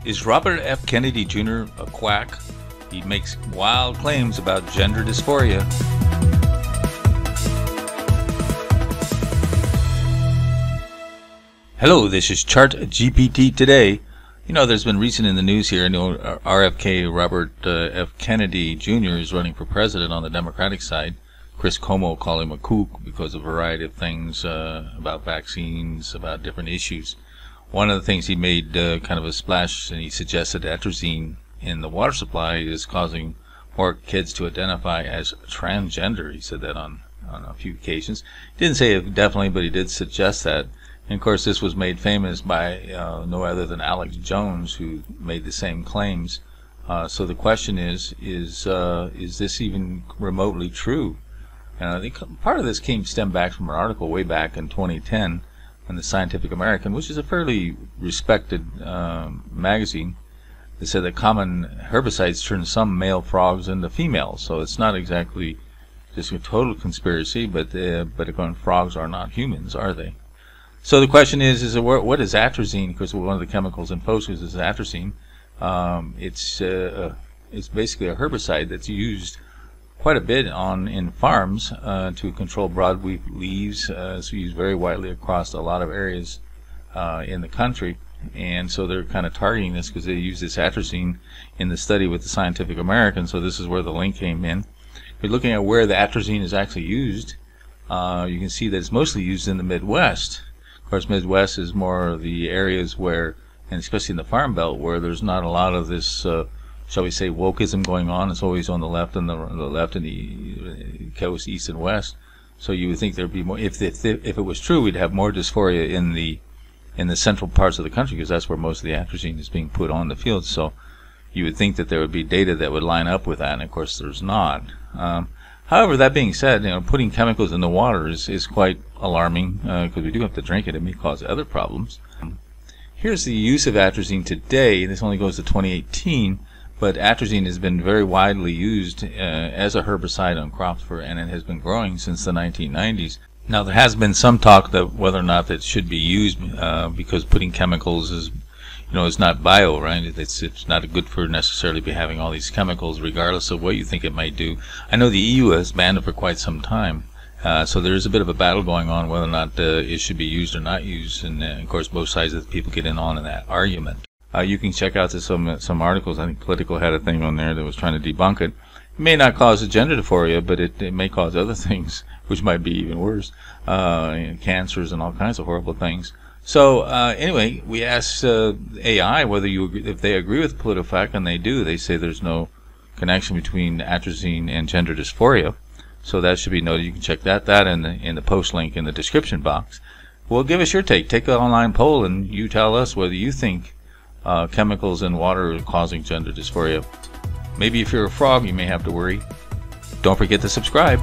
Is Robert F. Kennedy Jr. a quack? He makes wild claims about gender dysphoria. Hello, this is Chart GPT Today. You know, there's been recent in the news here, RFK, Robert F. Kennedy Jr. is running for president on the Democratic side. Chris Cuomo called him a kook because of a variety of things about vaccines, about different issues. One of the things he made kind of a splash, and he suggested atrazine in the water supply is causing more kids to identify as transgender. He said that on a few occasions. He didn't say it definitely, but he did suggest that. And of course, this was made famous by no other than Alex Jones, who made the same claims. So the question is this even remotely true? And I think part of this stemmed back from an article way back in 2010 in the Scientific American, which is a fairly respected magazine, that said that common herbicides turn some male frogs into females. So it's not exactly just a total conspiracy, but again, frogs are not humans, are they? So the question is what is atrazine? Because one of the chemicals in focus is atrazine. It's basically a herbicide that's used quite a bit in farms to control broadleaf leaves. It's used very widely across a lot of areas in the country, and so they're kind of targeting this because they use this atrazine in the study with the Scientific American. So this is where the link came in. We're looking at where the atrazine is actually used. You can see that it's mostly used in the Midwest. Of course, Midwest is more of the areas where, and especially in the Farm Belt, where there's not a lot of this shall we say, wokeism going on. It's always on the left and the coast, east and west. So you would think there'd be more. If it was true, we'd have more dysphoria in the central parts of the country, because that's where most of the atrazine is being put on the fields. So you would think that there would be data that would line up with that, and of course there's not. However, that being said, putting chemicals in the water is quite alarming, because we do have to drink it. It may cause other problems. Here's the use of atrazine today. This only goes to 2018. But atrazine has been very widely used as a herbicide on crops and it has been growing since the 1990s. Now, there has been some talk that whether or not that should be used because putting chemicals is not bio, right? It's not good for necessarily be having all these chemicals, regardless of what you think it might do. I know the EU has banned it for quite some time, so there is a bit of a battle going on whether or not it should be used or not used, and of course both sides of the people get in that argument. You can check out some articles. I think Politico had a thing on there that was trying to debunk it. It may not cause a gender dysphoria, but it may cause other things, which might be even worse, cancers and all kinds of horrible things. So anyway, we asked AI if they agree with PolitiFact, and they do. They say there's no connection between atrazine and gender dysphoria. So that should be noted. You can check that in the post link in the description box. Well, give us your take. Take an online poll, and you tell us whether you think chemicals in water are causing gender dysphoria. Maybe if you're a frog, you may have to worry. Don't forget to subscribe.